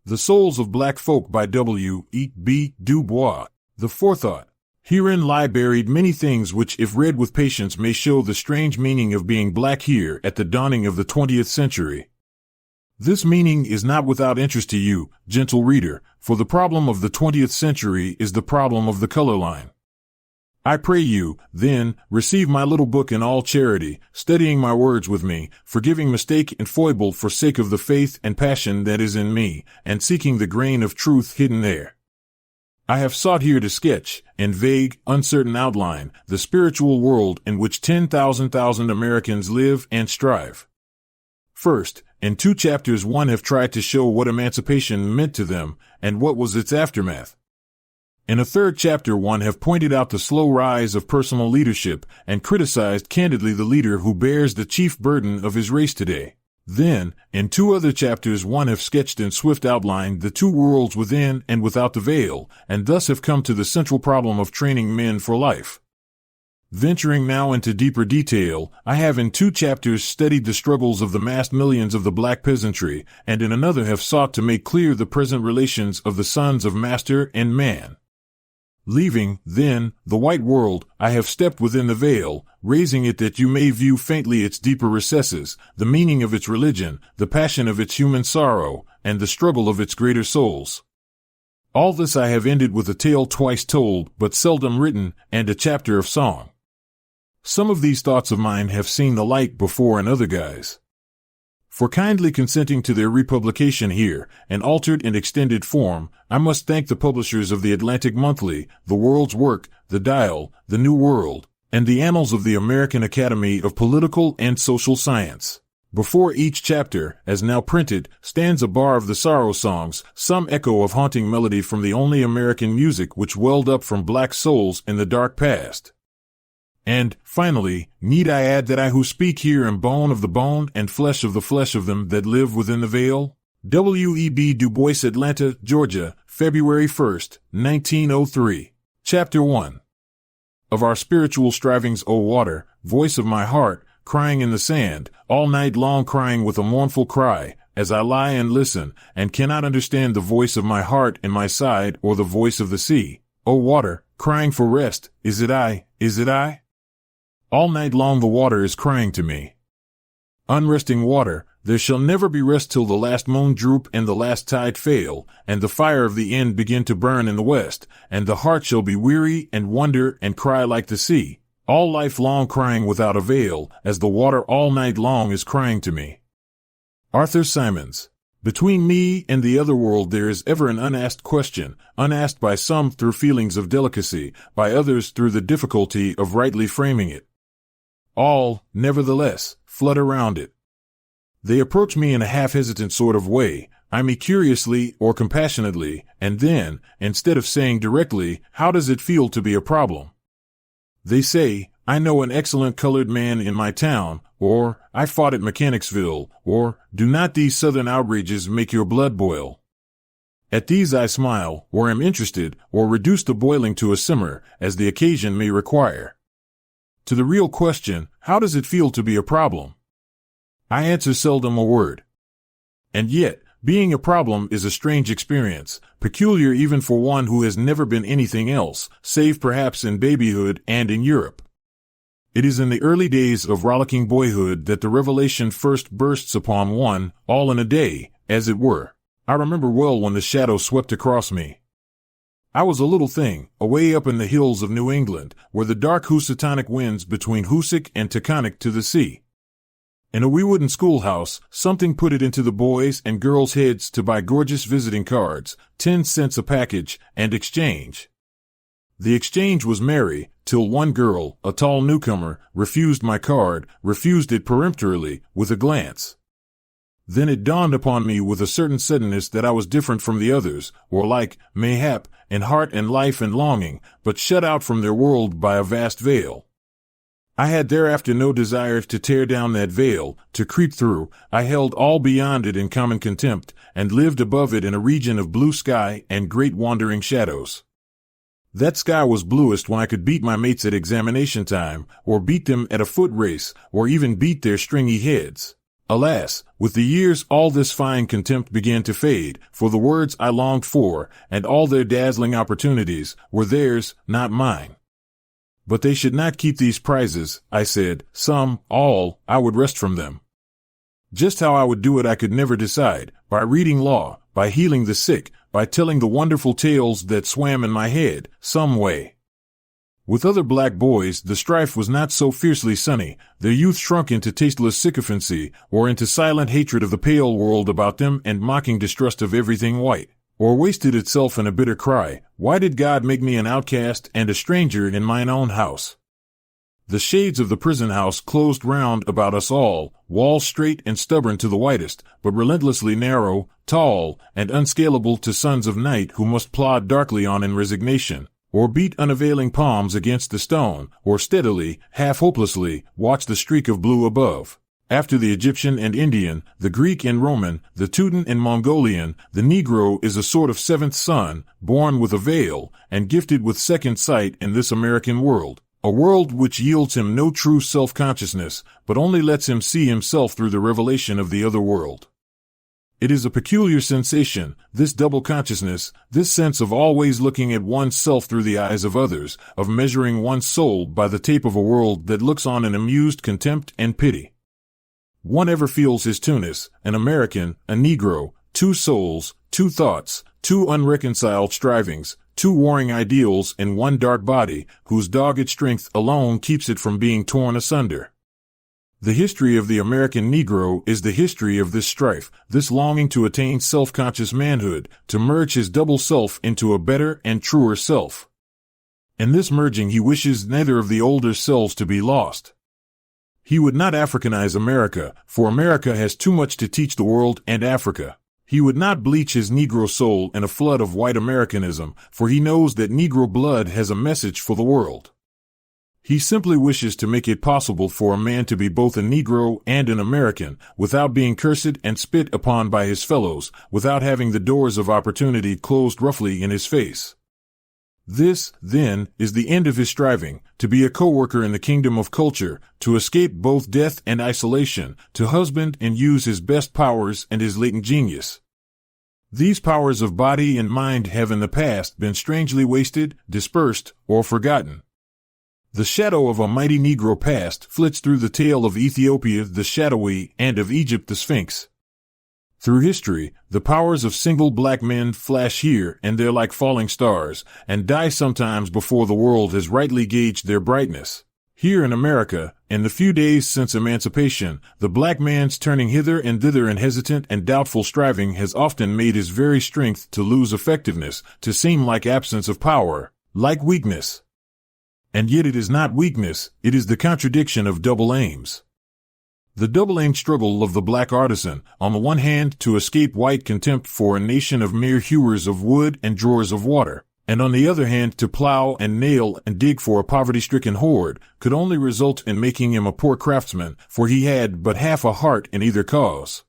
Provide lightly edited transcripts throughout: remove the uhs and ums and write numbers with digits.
The Souls of Black Folk by W.E.B. DuBois. The forethought. Herein lie buried many things which, if read with patience, may show the strange meaning of being black here at the dawning of the 20th century. This meaning is not without interest to you, gentle reader, for the problem of the 20th century is the problem of the color line. I pray you, then, receive my little book in all charity, studying my words with me, forgiving mistake and foible for sake of the faith and passion that is in me, and seeking the grain of truth hidden there. I have sought here to sketch, in vague, uncertain outline, the spiritual world in which 10,000 Americans live and strive. First, in 2 chapters 1 have tried to show what emancipation meant to them, and what was its aftermath. In a 3rd chapter 1 have pointed out the slow rise of personal leadership, and criticized candidly the leader who bears the chief burden of his race today. Then, in 2 other chapters 1 have sketched in swift outline the 2 worlds within and without the veil, and thus have come to the central problem of training men for life. Venturing now into deeper detail, I have in 2 chapters studied the struggles of the massed millions of the black peasantry, and in another have sought to make clear the present relations of the sons of master and man. Leaving, then, the white world, I have stepped within the veil, raising it that you may view faintly its deeper recesses, the meaning of its religion, the passion of its human sorrow, and the struggle of its greater souls. All this I have ended with a tale twice told, but seldom written, and a chapter of song. Some of these thoughts of mine have seen the light before in other guise. For kindly consenting to their republication here, in altered and extended form, I must thank the publishers of the Atlantic Monthly, The World's Work, The Dial, The New World, and the Annals of the American Academy of Political and Social Science. Before each chapter, as now printed, stands a bar of the sorrow songs, some echo of haunting melody from the only American music which welled up from black souls in the dark past. And, finally, need I add that I who speak here am bone of the bone and flesh of the flesh of them that live within the veil? W.E.B. DuBois, Atlanta, Georgia, February 1st, 1903. Chapter 1. Of our spiritual strivings, O water, voice of my heart, crying in the sand, all night long crying with a mournful cry, as I lie and listen, and cannot understand the voice of my heart in my side or the voice of the sea. O water, crying for rest, is it I, is it I? All night long the water is crying to me. Unresting water, there shall never be rest till the last moon droop and the last tide fail, and the fire of the end begin to burn in the west, and the heart shall be weary and wonder and cry like the sea, all life long crying without avail, as the water all night long is crying to me. Arthur Symons. Between me and the other world there is ever an unasked question, unasked by some through feelings of delicacy, by others through the difficulty of rightly framing it. All, nevertheless, flood around it. They approach me in a half-hesitant sort of way, eye me curiously or compassionately, and then, instead of saying directly, "How does it feel to be a problem?" they say, "I know an excellent colored man in my town," or, "I fought at Mechanicsville," or, "Do not these southern outrages make your blood boil?" At these I smile, or am interested, or reduce the boiling to a simmer, as the occasion may require. To the real question, how does it feel to be a problem? I answer seldom a word. And yet, being a problem is a strange experience, peculiar even for one who has never been anything else, save perhaps in babyhood and in Europe. It is in the early days of rollicking boyhood that the revelation first bursts upon one, all in a day, as it were. I remember well when the shadow swept across me. I was a little thing, away up in the hills of New England, where the dark Housatonic winds between Hoosick and Taconic to the sea. In a wee wooden schoolhouse, something put it into the boys' and girls' heads to buy gorgeous visiting cards, 10 cents a package, and exchange. The exchange was merry, till one girl, a tall newcomer, refused my card, refused it peremptorily, with a glance. Then it dawned upon me with a certain suddenness that I was different from the others, or like, mayhap, in heart and life and longing, but shut out from their world by a vast veil. I had thereafter no desire to tear down that veil, to creep through. I held all beyond it in common contempt, and lived above it in a region of blue sky and great wandering shadows. That sky was bluest when I could beat my mates at examination time, or beat them at a foot race, or even beat their stringy heads. Alas, with the years all this fine contempt began to fade, for the words I longed for, and all their dazzling opportunities, were theirs, not mine. But they should not keep these prizes, I said, some, all, I would wrest from them. Just how I would do it I could never decide, by reading law, by healing the sick, by telling the wonderful tales that swam in my head, some way. With other black boys the strife was not so fiercely sunny, their youth shrunk into tasteless sycophancy, or into silent hatred of the pale world about them and mocking distrust of everything white, or wasted itself in a bitter cry, why did God make me an outcast and a stranger in mine own house? The shades of the prison house closed round about us all, walls straight and stubborn to the whitest, but relentlessly narrow, tall, and unscalable to sons of night who must plod darkly on in resignation, or beat unavailing palms against the stone, or steadily, half hopelessly, watch the streak of blue above. After the Egyptian and Indian, the Greek and Roman, the Teuton and Mongolian, the Negro is a sort of seventh son, born with a veil, and gifted with second sight in this American world, a world which yields him no true self-consciousness, but only lets him see himself through the revelation of the other world. It is a peculiar sensation, this double consciousness, this sense of always looking at one's self through the eyes of others, of measuring one's soul by the tape of a world that looks on in amused contempt and pity. One ever feels his two-ness, an American, a Negro, two souls, two thoughts, two unreconciled strivings, two warring ideals in one dark body, whose dogged strength alone keeps it from being torn asunder. The history of the American Negro is the history of this strife, this longing to attain self-conscious manhood, to merge his double self into a better and truer self. In this merging he wishes neither of the older selves to be lost. He would not Africanize America, for America has too much to teach the world and Africa. He would not bleach his Negro soul in a flood of white Americanism, for he knows that Negro blood has a message for the world. He simply wishes to make it possible for a man to be both a Negro and an American, without being cursed and spit upon by his fellows, without having the doors of opportunity closed roughly in his face. This, then, is the end of his striving, to be a co-worker in the kingdom of culture, to escape both death and isolation, to husband and use his best powers and his latent genius. These powers of body and mind have in the past been strangely wasted, dispersed, or forgotten. The shadow of a mighty Negro past flits through the tale of Ethiopia the shadowy and of Egypt the Sphinx. Through history, the powers of single black men flash here and there like falling stars, and die sometimes before the world has rightly gauged their brightness. Here in America, in the few days since emancipation, the black man's turning hither and thither in hesitant and doubtful striving has often made his very strength to lose effectiveness, to seem like absence of power, like weakness. And yet it is not weakness, it is the contradiction of double aims. The double-aimed struggle of the black artisan, on the one hand to escape white contempt for a nation of mere hewers of wood and drawers of water, and on the other hand to plow and nail and dig for a poverty-stricken horde, could only result in making him a poor craftsman, for he had but half a heart in either cause.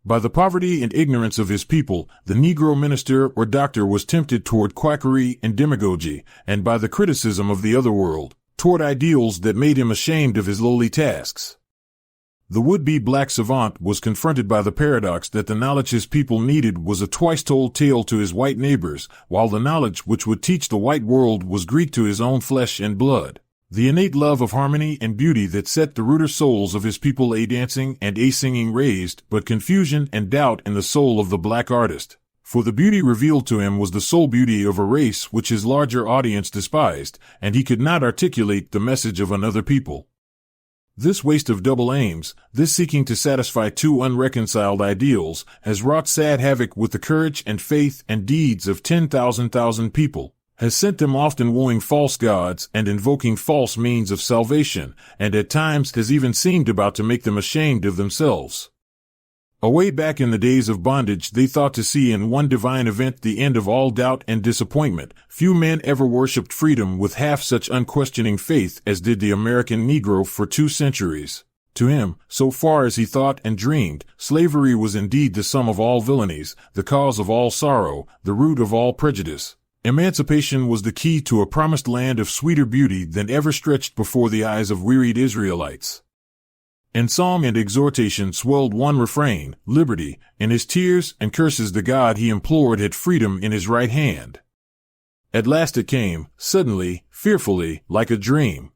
By the poverty and ignorance of his people, the Negro minister or doctor was tempted toward quackery and demagogy, and by the criticism of the other world, toward ideals that made him ashamed of his lowly tasks. The would-be black savant was confronted by the paradox that the knowledge his people needed was a twice-told tale to his white neighbors, while the knowledge which would teach the white world was Greek to his own flesh and blood. The innate love of harmony and beauty that set the ruder souls of his people a-dancing and a-singing raised but confusion and doubt in the soul of the black artist. For the beauty revealed to him was the soul beauty of a race which his larger audience despised, and he could not articulate the message of another people. This waste of double aims, this seeking to satisfy two unreconciled ideals, has wrought sad havoc with the courage and faith and deeds of 10,000 people, has sent them often wooing false gods and invoking false means of salvation, and at times has even seemed about to make them ashamed of themselves. Away back in the days of bondage they thought to see in one divine event the end of all doubt and disappointment. Few men ever worshipped freedom with half such unquestioning faith as did the American Negro for 2 centuries. To him, so far as he thought and dreamed, slavery was indeed the sum of all villainies, the cause of all sorrow, the root of all prejudice. Emancipation was the key to a promised land of sweeter beauty than ever stretched before the eyes of wearied Israelites. In song and exhortation swelled one refrain, liberty, in his tears and curses the God he implored had freedom in his right hand. At last it came, suddenly, fearfully, like a dream.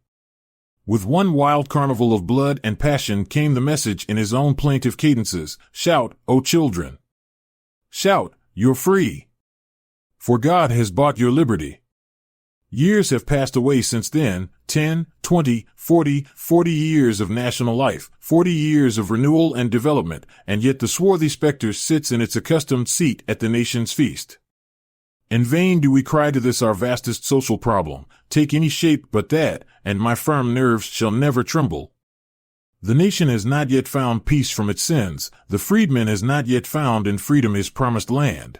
With one wild carnival of blood and passion came the message in his own plaintive cadences, shout, O children! Shout, you're free! For God has bought your liberty. Years have passed away since then, 10, 20, 40 years of national life, 40 years of renewal and development, and yet the swarthy specter sits in its accustomed seat at the nation's feast. In vain do we cry to this our vastest social problem, take any shape but that, and my firm nerves shall never tremble. The nation has not yet found peace from its sins, the freedman has not yet found in freedom his promised land.